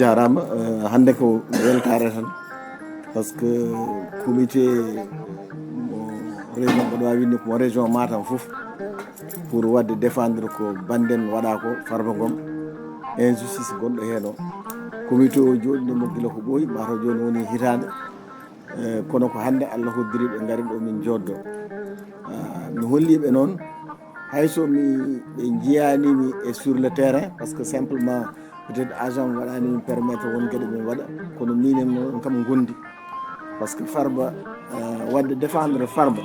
jarama hande ko weltare tan par ce que comité mo région mboɗo wawi winde ko région Matam foof pour wadde défendre ko banden waɗa ko Farba Ngom injustice gonɗo hen o comité o joɗinimo guila ko ɓooyi mataw joni woni hitande kono ko hande Allah hoddiri ɓe gaari ɗo min joddo mi holliɓe noon hayso ɓe jiyanimi e sur le terrain par ce que simplement peut être agent waɗani min permettre won gueɗe min waɗa kono minen noon kam gondi par ce que Farba wadde défendre Farba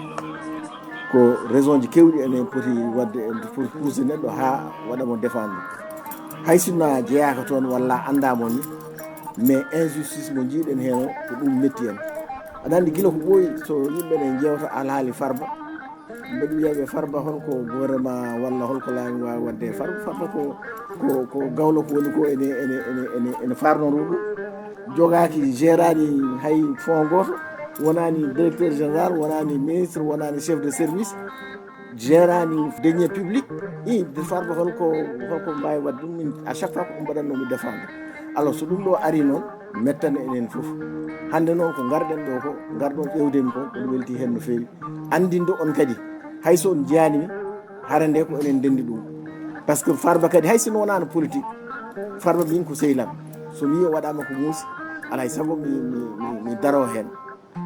ko raison ji kewɗi enen poti wadde pour pousse neɗɗo ha waɗamo défendre hay sinno a jeeyaka toon walla andamo ni mais injustice mo jiiɗen hen o ko ɗum metti en aɗa andi guila ko ɓooyi so yimɓe ɗe jewta alhaali Farba mbeɗa wiyaɓe Farba holko gouvernement walla holko laami wawi wadde Farba ko gawlo ko woni ko ene farnoro ɗum jogaki gérani hay fond goto wonani directeur général wonani ministre wonani chef de service gérani denier public de Farba holko mbawi wadde ɗum min à chaque fois ko ɗum mbaɗannomi défendre alors so ɗum ɗo ari noon mettana enen foof hande noon ko garɗen ɗo ko garɗon ƴewdemi ko ɗum welti hen no fewi andinde on kadi hayso on jiyanimi hara nde ko enen dendi ɗum par ce que Farba kadi hay sino wonano politique Farba min ko sehlam somi yi o waɗama ko muusi alay saago mi daro hen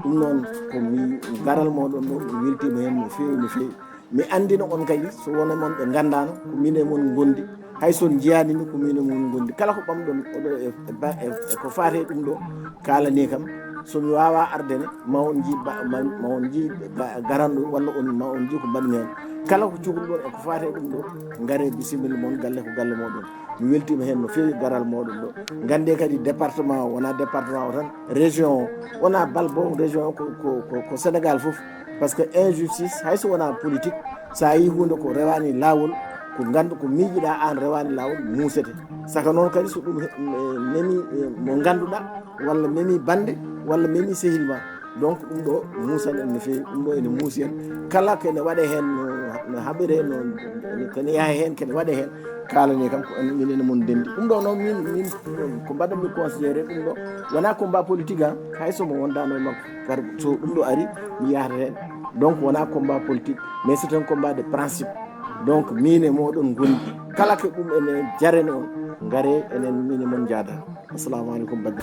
ɗum noon ko mi garal moɗon ɗo mi weltima hen no fewi mi andina on kadi so wona moon ɓe gandano ko min e moon gondi hay son jiyanimi ko min e moon gondi kala ko ɓamɗon oɗo e ko fate ɗum ɗo kalani kam somi wawa ardene ma on ji garanɗo walla ma on ji ko mbaɗmi hen kala ko cuhul ɗon eko fate ɗum ɗo gaare bisimilla moon galle ko galle moɗon mi weltima hen no fewi garal moɗon ɗo gande kadi département wona département o tan région o wona balbo région o ko Sénégal foof par ce que injustice hayso wona politique sa yi hunde ko rewani lawol ko gandu ko miijiɗa an rewani lawol musete saka noon kadi so ɗum memi mo ganduɗa walla memi bande walla memi sehilma donc ɗum ɗo musan en no fewi ɗum ɗo ene muusi en kala kene waɗe hen no haɓire no kene yaha hen kene waɗe hen kalani kam ko minen mon dendi ɗum ɗo noon min ko mbaɗanmi considéré ɗum ɗo wona combat politique a haysomo wondano e makko par so ɗum ɗo ari mi yahata hen donc wona combat politique mais c'est un combat de principe donc min e moɗon gondi kala ke ɗum ene jarane on gaare enen min e mon jaada assalamu aleykum badde